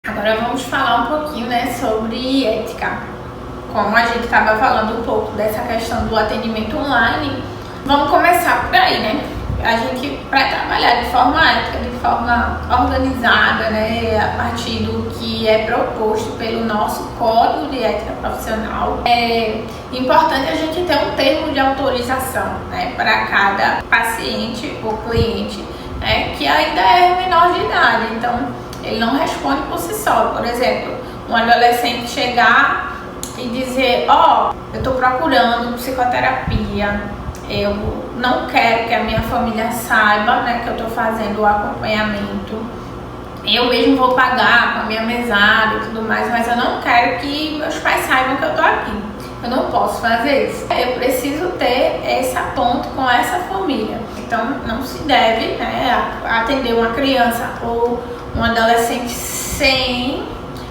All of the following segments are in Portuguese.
Agora vamos falar um pouquinho, né, sobre ética. Como a gente estava falando um pouco dessa questão do atendimento online, vamos começar por aí, né? A gente, para trabalhar de forma ética, de forma organizada, né, a partir do que é proposto pelo nosso Código de Ética Profissional, é importante a gente ter um termo de autorização, né, para cada paciente ou cliente, né, que ainda é menor de idade. Então, ele não responde por si só. Por exemplo, um adolescente chegar e dizer: ó, eu estou procurando psicoterapia, eu não quero que a minha família saiba, né, que eu estou fazendo o acompanhamento, eu mesmo vou pagar com a minha mesada e tudo mais, mas eu não quero que meus pais saibam que eu estou aqui, eu não posso fazer isso. Eu preciso ter esse ponto com essa família. Então não se deve, né, atender uma criança ou um adolescente sem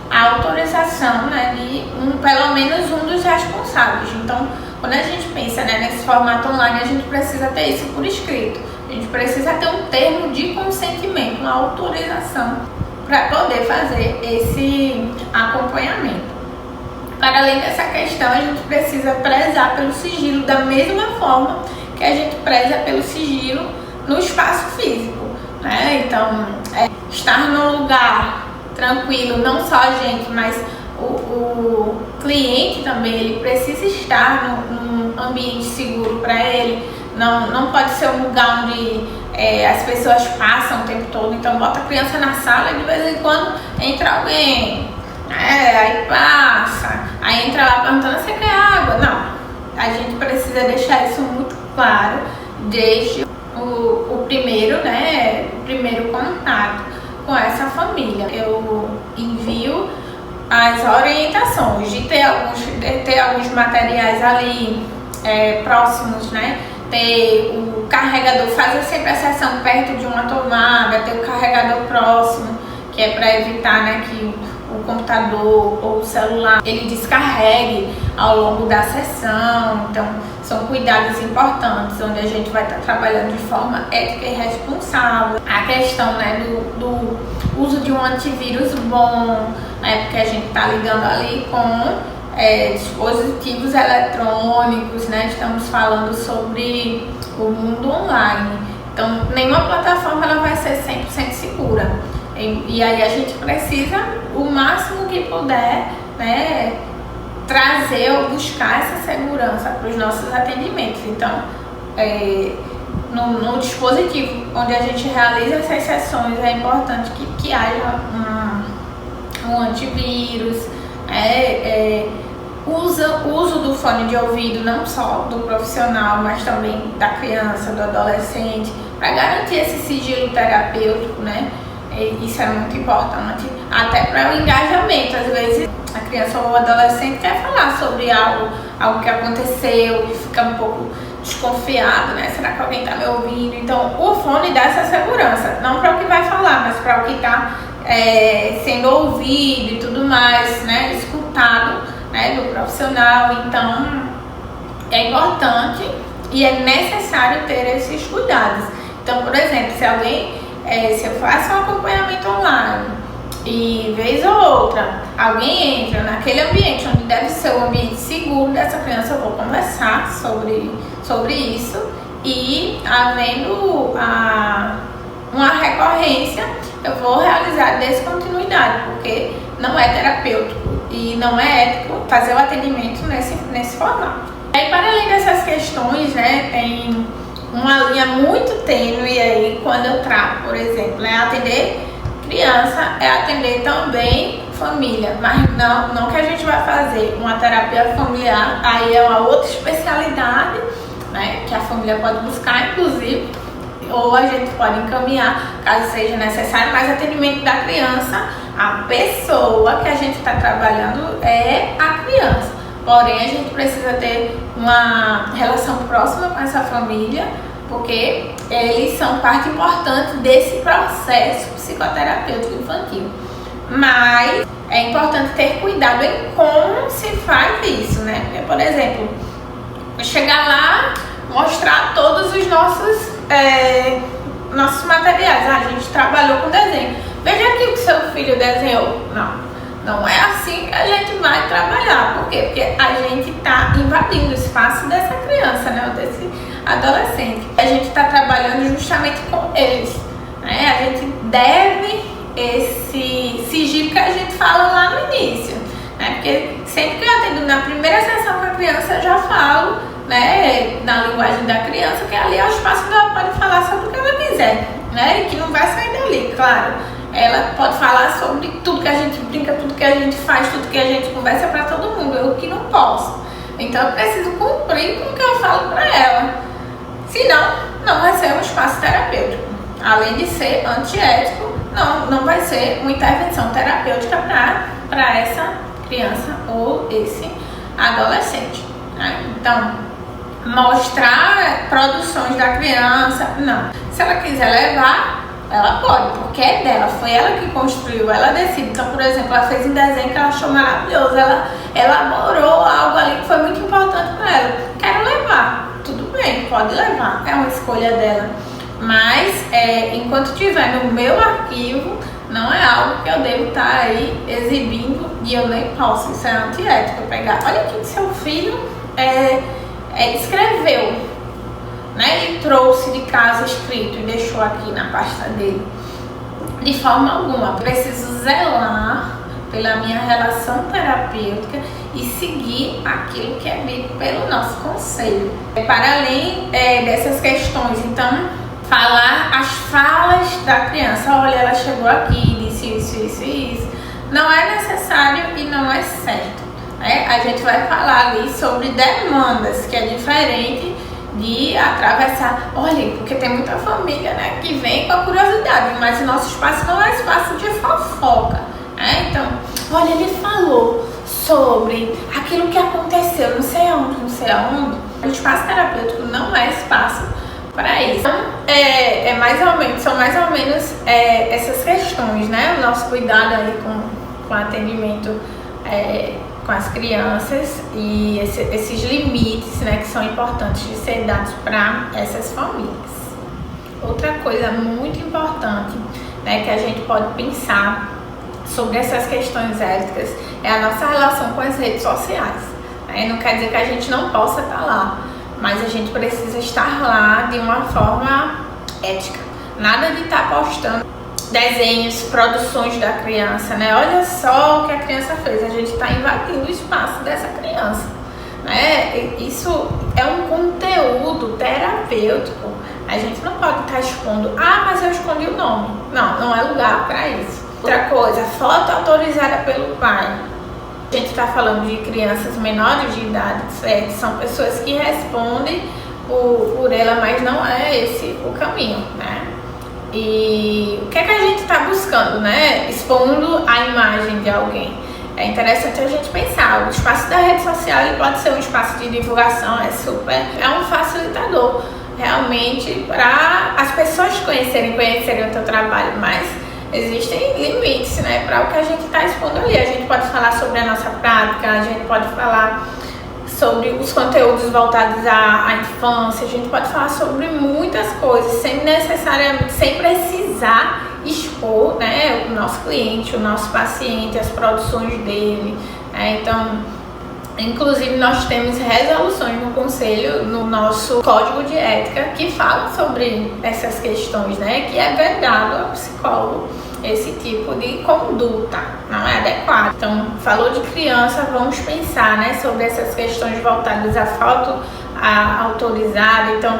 a autorização, né, de pelo menos um dos responsáveis. Então, quando a gente pensa, né, nesse formato online, a gente precisa ter isso por escrito. A gente precisa ter um termo de consentimento, uma autorização para poder fazer esse acompanhamento. Para além dessa questão, a gente precisa prezar pelo sigilo da mesma forma que a gente preza pelo sigilo no espaço físico, né? Então, estar num lugar tranquilo, não só a gente, mas o cliente também, ele precisa estar num ambiente seguro para ele. Não pode ser um lugar onde as pessoas passam o tempo todo. Então bota a criança na sala e de vez em quando entra alguém, aí passa, aí entra lá perguntando: você quer água? Não, a gente precisa deixar isso muito claro desde o primeiro, né, o primeiro contato com essa família. Eu envio as orientações de ter alguns materiais ali próximos, né? Ter o carregador, fazer sempre a sessão perto de uma tomada, ter o carregador próximo, que é para evitar, né, que o computador ou o celular ele descarregue ao longo da sessão. Então são cuidados importantes, onde a gente vai estar trabalhando de forma ética e responsável. A questão, né, do uso de um antivírus bom, né, porque a gente está lidando ali com dispositivos eletrônicos, né? Estamos falando sobre o mundo online. Então, nenhuma plataforma ela vai ser 100% segura. E aí a gente precisa, o máximo que puder, né, trazer ou buscar essa segurança para os nossos atendimentos. Então, no dispositivo onde a gente realiza essas sessões, é importante que haja um antivírus, uso do fone de ouvido, não só do profissional, mas também da criança, do adolescente, para garantir esse sigilo terapêutico, né? Isso é muito importante, até para o engajamento. Às vezes a criança ou o adolescente quer falar sobre algo que aconteceu e fica um pouco desconfiado, né? Será que alguém está me ouvindo? Então o fone dá essa segurança, não para o que vai falar, mas para o que está sendo ouvido e tudo mais, né? Escutado, né, do profissional. Então é importante e é necessário ter esses cuidados. Então, por exemplo, se eu faço um acompanhamento online e vez ou outra alguém entra naquele ambiente onde deve ser o ambiente seguro dessa criança, eu vou conversar sobre isso, e havendo uma recorrência, eu vou realizar descontinuidade, porque não é terapêutico e não é ético fazer o atendimento nesse formato. E para além dessas questões, né, tem uma linha muito tênue aí quando eu trato, por exemplo, atender criança, atender também família, mas não que a gente vai fazer uma terapia familiar, aí é uma outra especialidade, né, que a família pode buscar, inclusive, ou a gente pode encaminhar, caso seja necessário, mas atendimento da criança, a pessoa que a gente está trabalhando é a criança. Porém, a gente precisa ter uma relação próxima com essa família, porque eles são parte importante desse processo psicoterapêutico infantil. Mas é importante ter cuidado em como se faz isso, né? Porque, por exemplo, chegar lá, mostrar todos os nossos materiais. A gente trabalhou com desenho. Veja aqui o que seu filho desenhou. Não é assim que a gente vai trabalhar. Por quê? Porque a gente está invadindo o espaço dessa criança, né? Desse adolescente. A gente está trabalhando justamente com eles, né? A gente deve esse sigilo que a gente fala lá no início, né? Porque sempre que eu atendo na primeira sessão com a criança, eu já falo, né, na linguagem da criança, que ali é o espaço onde ela pode falar sobre o que ela quiser, né? E que não vai sair dali, claro. Ela pode falar sobre tudo que a gente brinca, tudo que a gente faz, tudo que a gente conversa para todo mundo. Eu que não posso. Então eu preciso cumprir com o que eu falo para ela. Senão, não vai ser um espaço terapêutico. Além de ser antiético, não vai ser uma intervenção terapêutica para essa criança ou esse adolescente, né? Então, mostrar produções da criança, não. Se ela quiser levar, ela pode, porque é dela, foi ela que construiu, ela decide. Então, por exemplo, ela fez um desenho que ela achou maravilhoso, ela elaborou algo ali que foi muito importante para ela. Quero levar, tudo bem, pode levar, é uma escolha dela. Mas, enquanto estiver no meu arquivo, não é algo que eu devo estar aí exibindo e eu nem posso. Isso é antiético. Pegar, olha aqui que seu filho escreveu, né? Ele trouxe de casa escrito e deixou aqui na pasta dele. De forma alguma, preciso zelar pela minha relação terapêutica e seguir aquilo que é dito pelo nosso conselho. Para além dessas questões, então, falar as falas da criança. Olha, ela chegou aqui, disse isso. Não é necessário e não é certo, né? A gente vai falar ali sobre demandas, que é diferente de atravessar. Olha, porque tem muita família, né, que vem com a curiosidade, mas o nosso espaço não é espaço de fofoca, né? Então, olha, ele falou sobre aquilo que aconteceu, não sei aonde. O espaço terapêutico não é espaço para isso. Então, são mais ou menos essas questões, né? O nosso cuidado aí com atendimento com as crianças e esses limites, né, que são importantes de ser dados para essas famílias. Outra coisa muito importante, né, que a gente pode pensar sobre essas questões éticas é a nossa relação com as redes sociais, né? Não quer dizer que a gente não possa estar lá, mas a gente precisa estar lá de uma forma ética. Nada de estar postando desenhos, produções da criança, né? Olha só o que a criança fez. A gente está invadindo o espaço dessa criança, né? Isso é um conteúdo terapêutico. A gente não pode estar expondo. Mas eu escondi o nome. Não é lugar para isso. Outra coisa, foto autorizada pelo pai. A gente está falando de crianças menores de idade, certo? São pessoas que respondem por ela, mas não é esse o caminho, né? E o que é que a gente está buscando, né? Expondo a imagem de alguém. É interessante a gente pensar, o espaço da rede social ele pode ser um espaço de divulgação, é um facilitador realmente para as pessoas conhecerem o teu trabalho, mas existem limites, né, para o que a gente está expondo ali. A gente pode falar sobre a nossa prática, a gente pode falar sobre os conteúdos voltados à infância, a gente pode falar sobre muitas coisas, sem precisar expor, né, o nosso cliente, o nosso paciente, as produções dele, né? Então, inclusive nós temos resoluções no conselho, no nosso código de ética, que falam sobre essas questões, né, que é vedado ao psicólogo esse tipo de conduta, não é adequado. Então, falou de criança, vamos pensar, né, sobre essas questões voltadas à foto autorizada. Então,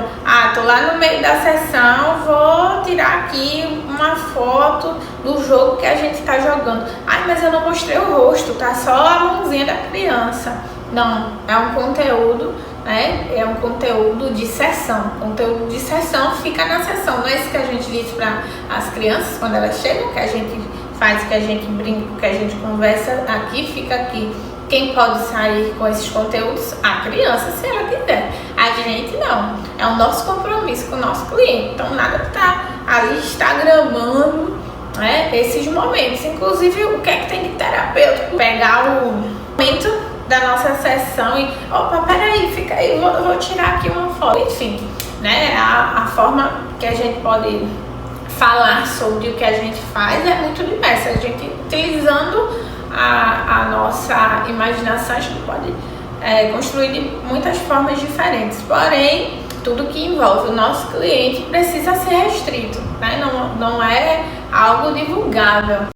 tô lá no meio da sessão, vou tirar aqui uma foto do jogo que a gente está jogando. Mas eu não mostrei o rosto, tá só a mãozinha da criança. Não, é um conteúdo, né? É um conteúdo de sessão. Conteúdo de sessão fica na sessão. Não é isso que a gente diz para as crianças quando elas chegam, que a gente faz, que a gente brinca, que a gente conversa aqui, fica aqui. Quem pode sair com esses conteúdos? A criança, se ela quiser. A gente não. É o nosso compromisso com o nosso cliente. Então, nada que tá ali instagramando, né, esses momentos. Inclusive, o que é que tem de terapêutico? Pegar o momento da nossa sessão e... peraí, fica aí, vou tirar aqui uma foto. Enfim, né, a forma que a gente pode falar sobre o que a gente faz é muito diverso. A gente, utilizando a nossa imaginação, a gente pode construir de muitas formas diferentes. Porém, tudo que envolve o nosso cliente precisa ser restrito, né? Não é algo divulgável.